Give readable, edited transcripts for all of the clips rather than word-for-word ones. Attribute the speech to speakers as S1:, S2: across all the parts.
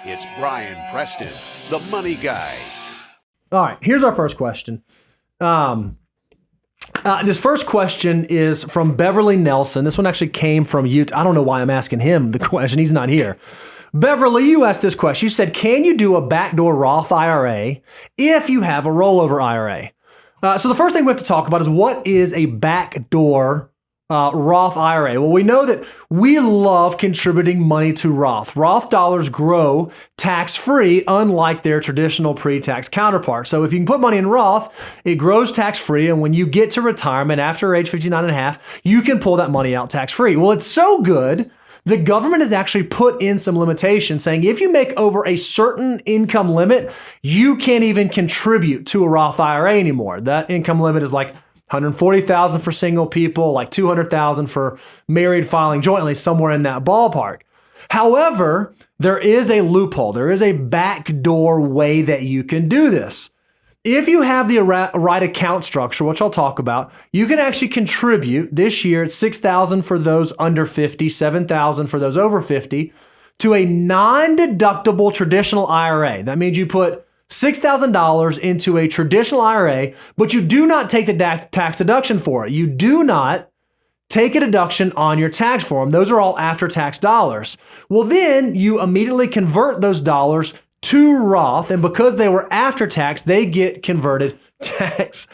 S1: It's Brian Preston, the money guy.
S2: All right, here's our first question. This first question is from Beverly Nelson. This one actually came from you. I don't know why I'm asking him the question. He's not here. Beverly, you asked this question. You said, can you do a backdoor Roth IRA if you have a rollover IRA? So the first thing we have to talk about is what is a backdoor Roth IRA? Well, we know that we love contributing money to Roth. Roth dollars grow tax-free, unlike their traditional pre-tax counterparts. So if you can put money in Roth, it grows tax-free, and when you get to retirement after age 59 and a half, you can pull that money out tax-free. Well, it's so good, the government has actually put in some limitations saying if you make over a certain income limit, you can't even contribute to a Roth IRA anymore. That income limit is like $140,000 for single people, like $200,000 for married filing jointly, somewhere in that ballpark. However, there is a loophole. There is a backdoor way that you can do this. If you have the right account structure, which I'll talk about, you can actually contribute this year. It's $6,000 for those under 50, $7,000 for those over 50 to a non-deductible traditional IRA. That means you put $6,000 into a traditional IRA, but you do not take the tax deduction for it. You do not take a deduction on your tax form. Those are all after-tax dollars. Well, then you immediately convert those dollars to Roth, and because they were after tax, they get converted tax-free.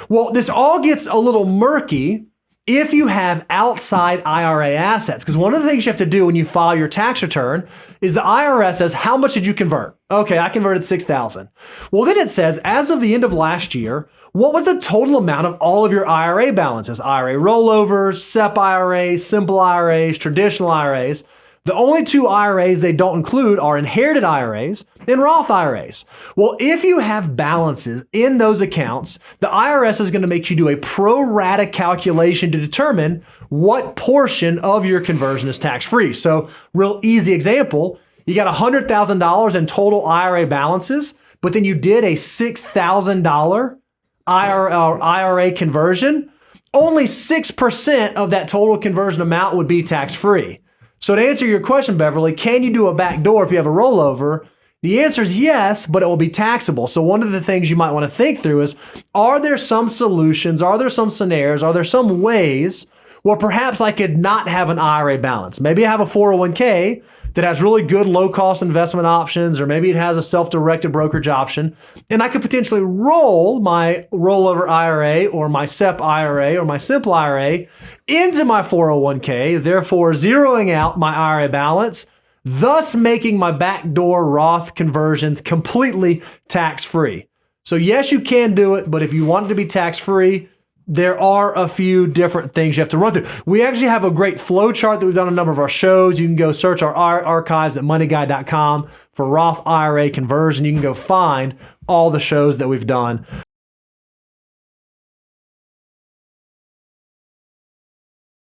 S2: Well, this all gets a little murky if you have outside IRA assets, because one of the things you have to do when you file your tax return is the IRS says, how much did you convert? Okay, I converted $6,000. Well, then it says, as of the end of last year, what was the total amount of all of your IRA balances? IRA rollovers, SEP IRAs, simple IRAs, traditional IRAs. The only two IRAs they don't include are inherited IRAs and Roth IRAs. Well, if you have balances in those accounts, the IRS is going to make you do a pro rata calculation to determine what portion of your conversion is tax-free. So, real easy example, you got $100,000 in total IRA balances, but then you did a $6,000 IRA conversion, only 6% of that total conversion amount would be tax-free. So to answer your question, Beverly, can you do a backdoor if you have a rollover? The answer is yes, but it will be taxable. So one of the things you might want to think through is, are there some solutions? Are there some scenarios? Are there some ways where perhaps I could not have an IRA balance? Maybe I have a 401k that has really good low-cost investment options, or maybe it has a self-directed brokerage option, and I could potentially roll my rollover IRA or my SEP IRA or my simple IRA into my 401k, therefore zeroing out my IRA balance, thus making my backdoor Roth conversions completely tax-free. So yes, you can do it, but if you want it to be tax-free, there are a few different things you have to run through. We actually have a great flow chart that we've done on a number of our shows. You can go search our archives at moneyguy.com for Roth IRA conversion. You can go find all the shows that we've done